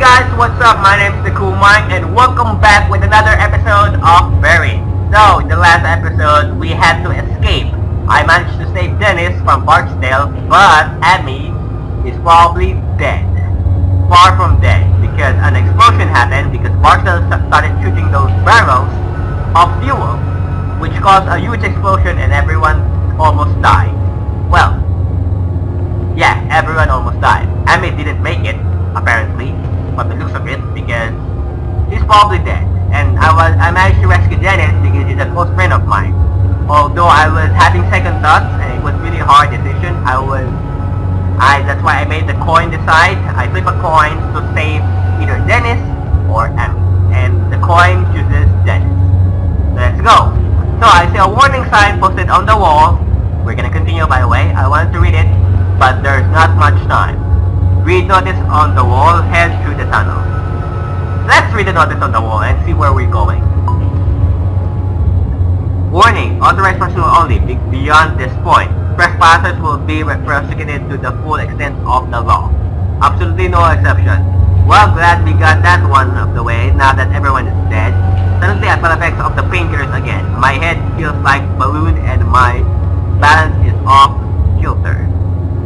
guys, what's up? My name is Dacoolmike and welcome back with another episode of Buried. So, in the last episode, we had to escape. I managed to save Dennis from Barksdale, but Amy is probably dead. Far from dead, because an explosion happened because Barksdale started shooting those barrels of fuel, which caused a huge explosion and everyone almost died. Well, yeah, everyone almost died. Amy didn't make it, apparently, from the looks of it, because he's probably dead. And I managed to rescue Dennis because he's a close friend of mine. Although I was having second thoughts and it was really hard decision, that's why I made the coin decide. I flip a coin to save either Dennis or Amy. And the coin chooses Dennis. Let's go. So I see a warning sign posted on the wall. We're gonna continue, by the way. I wanted to read it, but there's not much time. Read notice on the wall, head through the tunnel. Let's read the notice on the wall and see where we're going. Warning, authorized personnel only. Beyond this point, trespassers will be prosecuted to the full extent of the law. Absolutely no exception. Well, glad we got that one of the way now that everyone is dead. Suddenly I felt effects of the painkillers again. My head feels like balloon and my balance is off kilter.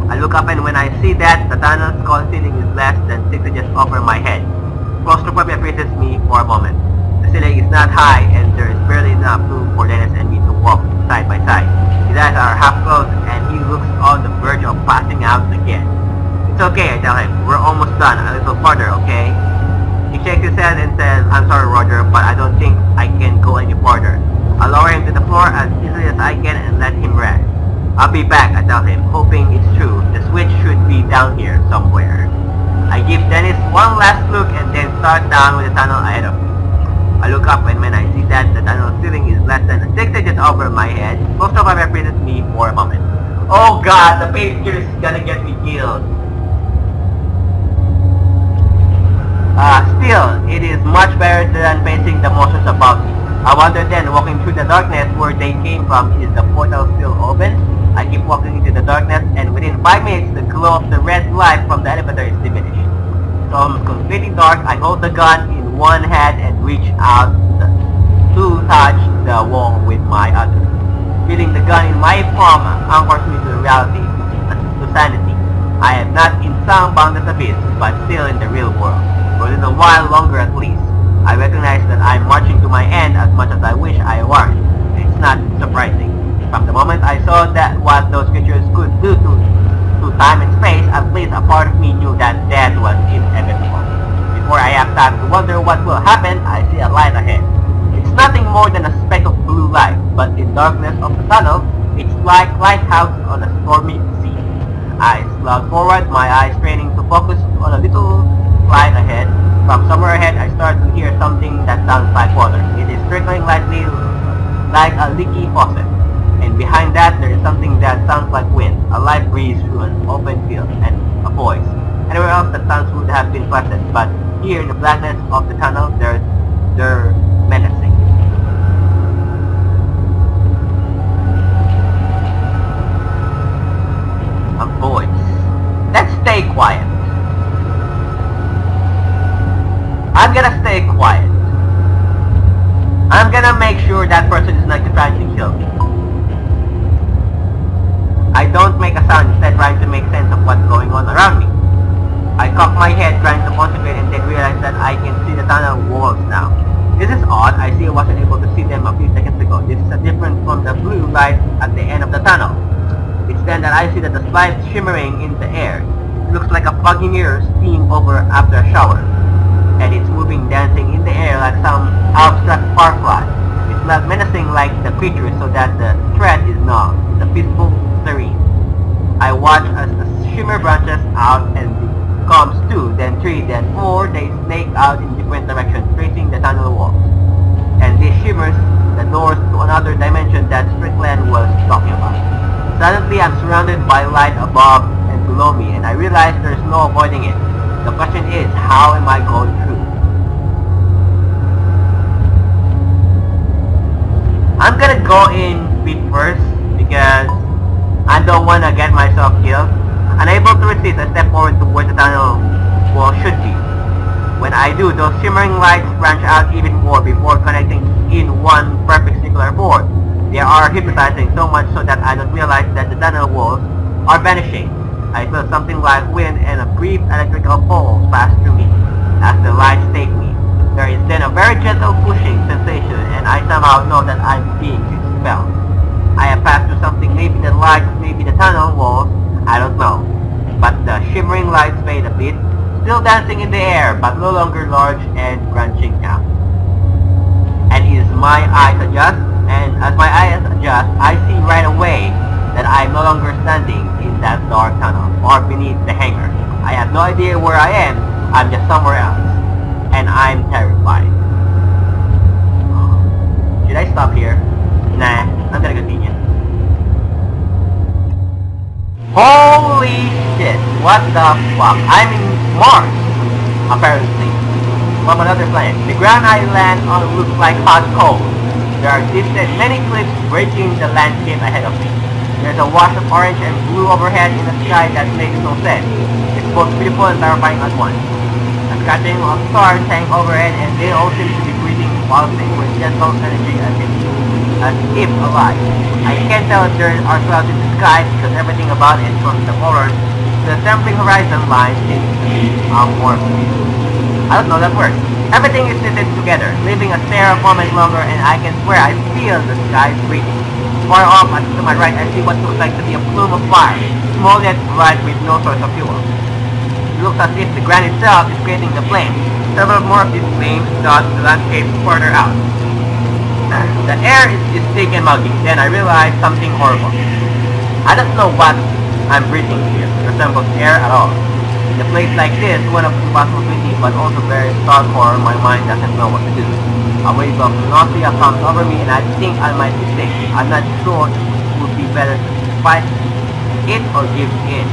I look up and when I see that the tunnel's ceiling is less than 6 inches over my head. Claustrophobia freezes me for a moment. The ceiling is not high and there is barely enough room for Dennis and me to walk side by side. His eyes are half closed and he looks on the verge of passing out again. It's okay, I tell him. We're almost done. A little farther, okay? He shakes his head and says, I'm sorry, Roger, but I don't think I can go any farther. I lower him to the floor as easily as I can and let him rest. I'll be back, I tell him, hoping it's true. The switch should be down here somewhere. I give Dennis one last look and then start down with the tunnel ahead of me. I look up and when I see that the tunnel ceiling is less than 6 inches over my head, most of it freezes me for a moment. Oh god, the painkiller is gonna get me killed. Still, it is much better than facing the monsters above me. I wonder then, walking through the darkness where they came from, is the portal still open? I keep walking into the darkness and within 5 minutes the glow of the red light from the elevator is diminished. It's almost completely dark. I hold the gun in one hand and reach out to touch the wall with my other. Feeling the gun in my palm anchors me to reality, to sanity. I am not in some boundless abyss, but still in the real world. For a little while longer at least. I recognize that I'm marching to my end as much as I wish I weren't. It's not surprising. From the moment I saw that what those creatures could do to time and space, at least a part of me knew that death was inevitable. Before I have time to wonder what will happen, I see a light ahead. It's nothing more than a speck of blue light, but in darkness of the tunnel, it's like lighthouse on a stormy sea. I slog forward, my eyes straining to focus on a little light ahead. From somewhere ahead, I start to hear something that sounds like water. It is trickling lightly like a leaky faucet. And behind that, there is something that sounds like wind, a light breeze through an open field, and a voice. Anywhere else that sounds would have been pleasant, but here in the blackness of the tunnel, they're menacing. A voice. Let's stay quiet. I'm gonna stay quiet. I'm gonna make sure that person is not trying to kill me. I don't make a sound, instead trying to make sense of what's going on around me. I cock my head trying to concentrate and then realize that I can see the tunnel walls now. This is odd, I see I wasn't able to see them a few seconds ago. This is different from the blue light at the end of the tunnel. It's then that I see that the slide shimmering in the air. It looks like a foggy mirror steam over after a shower. And it's moving, dancing in the air like some abstract firefly. It's not menacing like the creature so that the threat is not. It's a peaceful serene. I watch as the shimmer branches out and becomes 2, then 3, then 4. They snake out in different directions, tracing the tunnel walls. And this shimmers the doors to another dimension that Strickland was talking about. Suddenly I'm surrounded by light above and below me, and I realize there's no avoiding it. The question is, how am I going through? I'm gonna go in feet first because I don't wanna get myself killed. Unable to resist, I step forward to where the tunnel wall should be. When I do, those shimmering lights branch out even more before connecting in one perfect circular board. They are hypnotizing so much so that I don't realize that the tunnel walls are vanishing. I feel something like wind and a brief electrical pulse pass through me as the lights take me. There is then a very gentle pushing sensation, and I somehow know that I'm being expelled. I have passed through something, maybe the lights, maybe the tunnel walls, I don't know. But the shimmering lights fade a bit, still dancing in the air, but no longer large and branching out. And as my eyes adjust, I see right away that I'm no longer standing in that dark tunnel or beneath the hangar. I have no idea where I am, I'm just somewhere else. And I'm terrified. Should I stop here? Nah, I'm gonna continue. Holy shit, what the fuck? I'm in Mars, apparently. From another planet. The ground I land on looks like hot coal. There are distant many cliffs breaking the landscape ahead of me. There's a wash of orange and blue overhead in the sky that makes no sense. It's both beautiful and terrifying at once. A scattering of stars hang overhead, and they all seem to be breathing, pulsing with gentle energy as if alive. I can't tell if there are clouds in the sky because everything about it, from the colors to the trembling horizon line, seems to be amorphous. I don't know that word. Everything is knitted together, leaving a stare a moment longer, and I can swear I feel the sky breathing. Far off to my right, I see what looks like to be a plume of fire, small yet bright with no source of fuel. It looks as if the ground itself is creating the flames. Several more of these flames dot the landscape further out. The air is thick and muggy. Then I realize something horrible. I don't know what I'm breathing here resembles air at all. In a place like this, one of impossibility, but also very hardcore, my mind doesn't know what to do. A wave of nausea comes over me, and I think I might be sick. I'm not sure it would be better to fight it or give in.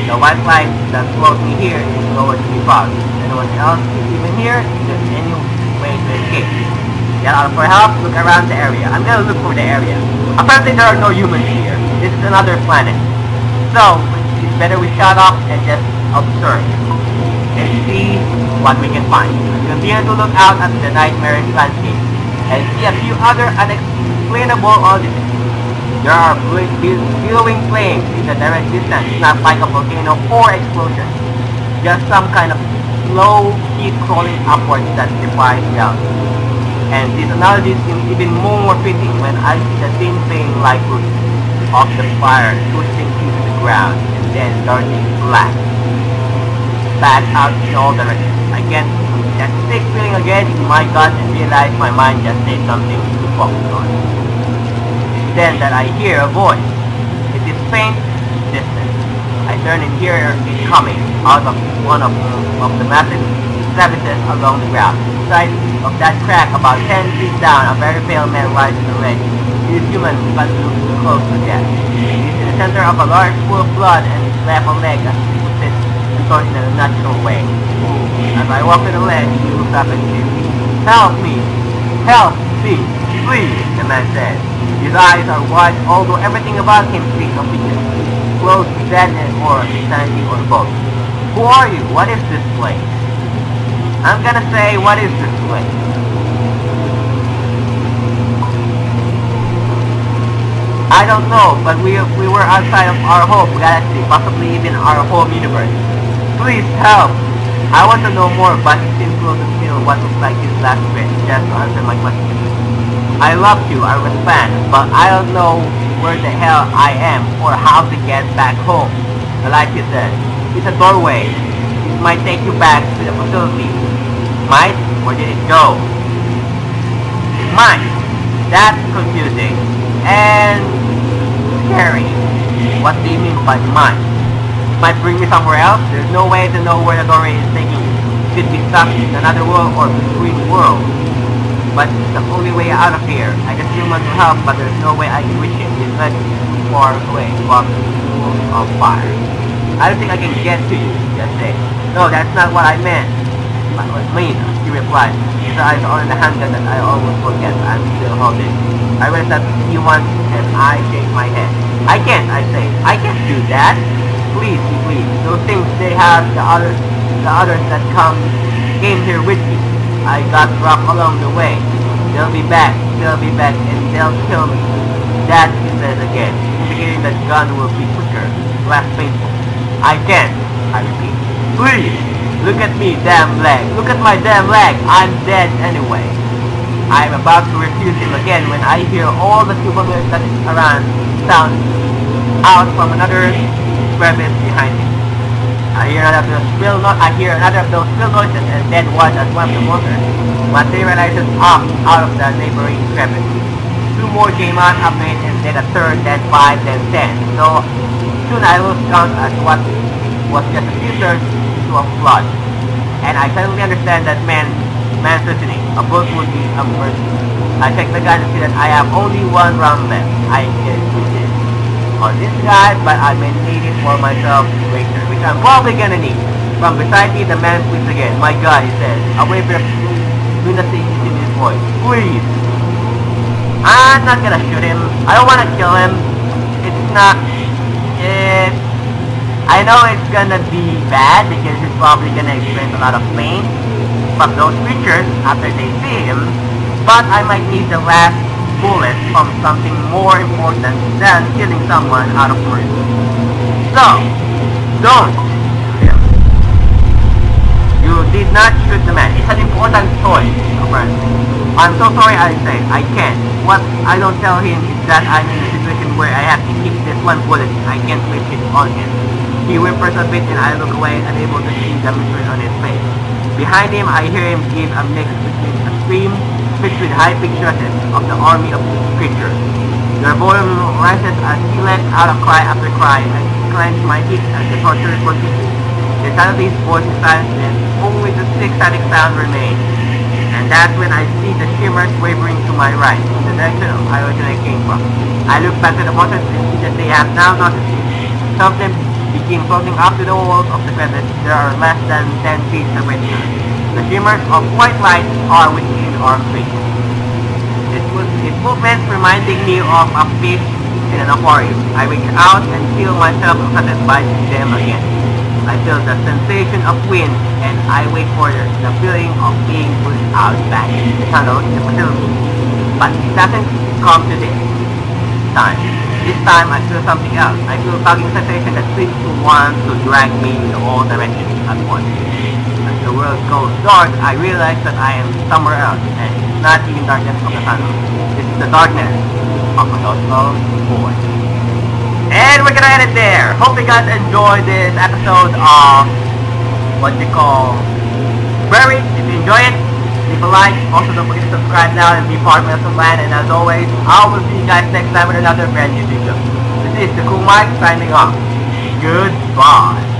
The white light that floats me here is nowhere to be found. Anyone else is even here? Is there any way to escape? Get out for help, look around the area. I'm gonna look for the area. Apparently there are no humans here. This is another planet. So, it's better we shut up and just observe and see what we can find. Continue to look out at the nightmarish landscape and see a few other unexplainable oddities. There are billowing flames in the direct distance, not like a volcano or explosion. Just some kind of slow heat crawling upwards that defies reality. And this analogy seems even more fitting when I see the thin flame-like roots of the fire twisting into the ground and then darting black back out in all directions. I get that sick feeling again in my gut and realize my mind just needs something to focus on. It's then that I hear a voice. It is faint, distant. I turn and hear it coming out of one of the massive crevices along the ground. Inside of that crack, about 10 feet down, a very pale man lies in the ledge. He is human, but looks close to death. He is in the center of a large pool of blood, and his left leg as he puts it in a natural way. As I walk to the ledge, he looks up and says, "Help me! Help me! Please!" the man says. His eyes are wide, although everything about him speaks of weakness. Close to deadness or insanity or both. Who are you? What is this place? I'm gonna say, what is this place? I don't know, but we were outside of our home galaxy, possibly even our home universe. Please help! I want to know more, but it seems close to feel what looks like his last breath, just to answer my question. I love you, I was fan, but I don't know where the hell I am or how to get back home. Like you said, it's a doorway. It might take you back to the facility. Might? Where did it go? Might. That's confusing. And scary. What do you mean by might? It might bring me somewhere else. There's no way to know where the doorway is taking you. Could be stuck in another world or between worlds. But it's the only way out of here. I just still want to help, but there's no way I can reach him. He's not too far away from the pool of fire. I don't think I can get to you, just say. No, that's not what I meant. But what I mean, he replied. His eyes are on the handgun that I almost forget I'm still holding. I read that he wants, and I shake my head. I can't, I say. I can't do that. Please, please. Those things they have, the others that come came here with me. I got rocked along the way. They'll be back, and they'll kill me. That he says again, indicating that gun will be quicker, less painful. I can't, I repeat. Please, look at me, damn leg. Look at my damn leg. I'm dead anyway. I'm about to refuse him again when I hear all the supermen that is around sound out from another crevice behind me. I hear another of those spill noises and then watch as one of the monsters materializes up out of the neighboring crevice. Two more came out up it and then a third, then 5, then 10. So soon I lost count at what was just a few turns to a flood. And I suddenly understand that man's reasoning. A bullet would be a mercy. I check the gun and see that I have only one round left. I can do this on this guy, but I may need it for myself later, which I'm probably gonna need. From beside me, the man speaks again. My God, he says, a wave of lunacy is in his voice. Please. I'm not gonna shoot him. I don't wanna kill him. I know it's gonna be bad because he's probably gonna experience a lot of pain from those creatures after they see him, but I might need the last bullet from something more important than killing someone out of mercy. So, don't shoot him. You did not shoot the man. It's an important choice, apparently. I'm so sorry, I say. I can't. What I don't tell him is that I'm in a situation where I have to keep this one bullet. I can't waste it on him. He whimpers a bit and I look away, unable to see the misery on his face. Behind him, I hear him give a mix between a scream mixed with high-pitched stresses of the army of creatures. Their volume rises as he lets out a cry after cry, and he clenches my teeth as the torture continues. The sound of these voices silences, only the sick static sound remains. And that's when I see the shimmers wavering to my right, in the direction I originally came from. I look back to the monsters and see that they have now noticed me. Some of them begin floating up to the walls of the crevice. There are less than 10 feet separating us. The shimmers of white light are within our reach. Its movements reminding me of a fish in an aquarium. I reach out and feel myself affected by them again. I feel the sensation of wind and I wait for the feeling of being pushed out back in the tunnel in the facility. But it doesn't come to this time. This time I feel something else. I feel a tugging sensation that seems to want to drag me in all directions at once. As the world goes dark, I realize that I am somewhere else, and it's not even darkness of the tunnel. This is the darkness of a lost boy. And we're gonna end it there. Hope you guys enjoyed this episode of what you call Buried. If you enjoy it, leave a like. Also, don't forget to subscribe now and be part of my land. And as always, I will see you guys next time with another brand new video. This is Dacoolmike signing off. Goodbye.